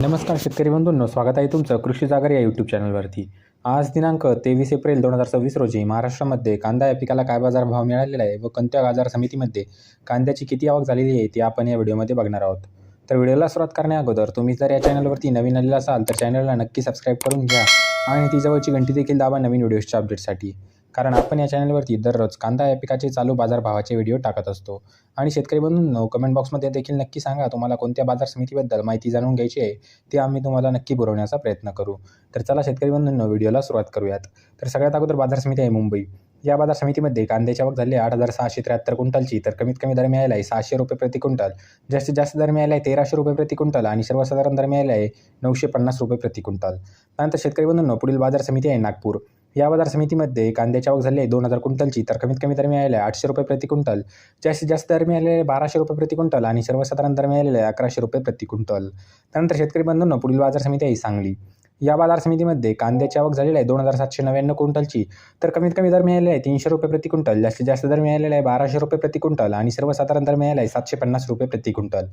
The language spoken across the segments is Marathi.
नमस्कार शेतकरी बंधूंनो, स्वागत आहे तुमचं कृषी जागर या यूट्यूब चॅनलवरती। आज दिनांक 23 एप्रिल 2026 रोजी महाराष्ट्रामध्ये कांदा या पिकाला काय बाजारभाव मिळालेला आहे व कोणत्या बाजार समितीमध्ये कांद्याची किती आवक झालेली आहे ते आपण या व्हिडिओमध्ये बघणार आहोत। तर व्हिडिओला सुरुवात करण्याअगोदर तुम्ही जर या चॅनलवरती नवीन आलेला असाल तर चॅनलला नक्की सबस्क्राईब करून घ्या आणि ती जवळची घंटी देखील दाबा नवीन व्हिडिओच्या अपडेटसाठी, कारण आपण या चॅनलवरती दररोज कांदा या पिकाचे चालू बाजारभावाचे व्हिडिओ टाकत असतो। आणि शेतकरी बंधूंनो, कमेंट बॉक्समध्ये देखील नक्की सांगा तुम्हाला कोणत्या बाजार समितीबद्दल माहिती जाणून घ्यायची आहे, ते आम्ही तुम्हाला नक्की पुरवण्याचा प्रयत्न करू। तर चला शेतकरी बंधूंनो, व्हिडिओला सुरुवात करूयात। तर सगळ्यात अगोदर बाजार समिती आहे मुंबई। या बाजार समितीमध्ये कांद्याची आवक झाली 8,673 क्विंटलची, तर कमीत कमी दर मिळाला आहे 600 रुपये प्रति क्विंटल, जास्तीत जास्त दर मिळाला आहे 1,300 रुपये प्रति क्विंटल आणि सर्वसाधारण दर मिळाला आहे 950 रुपये प्रति क्विंटल। त्यानंतर शेतकरी बंधूंनो, पुढील बाजार समिती आहे नागपूर। या बाजार समितीमध्ये कांद्याची आवक झाली आहे 2,000 क्विंटलची, तर कमीत कमी दर मिळाला आहे 800 रुपये प्रति क्विंटल, जास्तीत जास्त दर मिळालेले आहे 1,200 रुपये प्रति क्विंटल आणि सर्वसाधारण दर मिळालेले आहे 1,100 रुपये प्रति क्विंटल। त्यानंतर शेतकरी बंधूंनो, पुढील बाजार समिती आहे सांगली। या बाजार समितीमध्ये कांद्याची आवक झालेली आहे 2,799 क्विंटलची, तर कमीत कमी दर मिळालेला आहे 300 रुपये प्रति क्विंटल, जास्तीत जास्त दर मिळालेला आहे 1,200 रुपये प्रति क्विंटल आणि सर्वसाधारण दर मिळाला आहे 750 रुपये प्रति क्विंटल।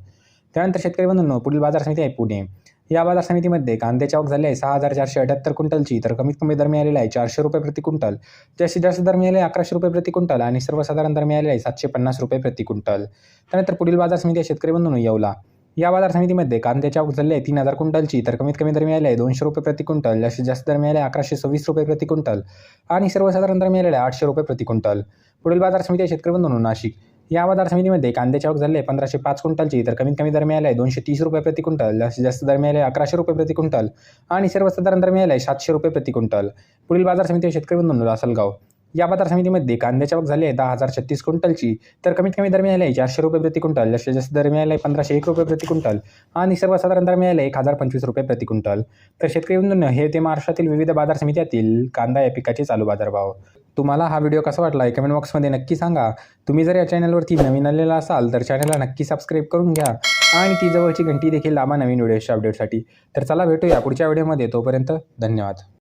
त्यानंतर शेतकरी बंधूंनो, पुढील बाजार समिती आहे पुणे। या बाजार समितीमध्ये कांद्याची आवक झाली आहे 6,478 क्विंटलची, तर कमीत कमी दर मिळालेला आहे 400 रुपये प्रति क्विंटल, जास्तीत जास्त दर मिळाले 1,100 रुपये प्रति क्विंटल आणि सर्वसाधारण दर मिळाले आहे 750 रुपये प्रति क्विंटल। त्यानंतर पुढील बाजार समिती आहे शेतकरी बंधूंनो येवला। या बाजार समितीमध्ये कांद्याची आवक झाली आहे 3,000 क्विंटलची, तर कमीत कमी दर मिळाले आहे 200 रुपये प्रति क्विंटल, जास्तीत जास्त दर मिळाले 1,126 रुपये प्रति क्विंटल आणि सर्वसाधारण दर मिळाले 800 रुपये प्रति क्विंटल। पुढील बाजार समिती आहे शेतकरी बंधूंनो नाशिक। या बाजार समितीमध्ये कांद्याची आवक झाली आहे 1,505 क्विंटलची, तर कमीत कमी दर मिळाला आहे 230 रुपये प्रति क्विंटल, जास्तीत जास्त दर मिळाले 1,100 रुपये प्रति क्विंटल आणि सर्वसाधारण दर मिळाले 700 रुपये प्रति क्विंटल। पुढील बाजार समिती आहे शेतकरी बंधूंनो लासलगाव। या बाजार समितीमध्ये कांद्याची आवक झाली आहे 10,036 क्विंटलची, तर कमीत कमी दर मिळाले आहे 400 रुपये प्रति क्विंटल, जास्तीत जास्त दर मिळाले आहे 1,501 रुपये प्रति क्विंटल आणि सर्वसाधारण दर मिळाले 1,025 रुपये प्रति क्विंटल। तर शेतकरी बंधूंनो, हे ते महाराष्ट्रातील विविध बाजार समित्यातील कांदा या पिकाचे चालू बाजारभाव। तुम्हाला हा व्हिडिओ कसा वाटला आहे कमेंट बॉक्समध्ये नक्की सांगा। तुम्ही जर या चॅनलवरती नवीन आलेला असाल तर चॅनलला नक्की सबस्क्राईब करून घ्या आणि ती जवळची घंटी देखील दाबा नवीन व्हिडिओच्या अपडेटसाठी। तर चला भेटूया पुढच्या व्हिडिओमध्ये, तोपर्यंत धन्यवाद।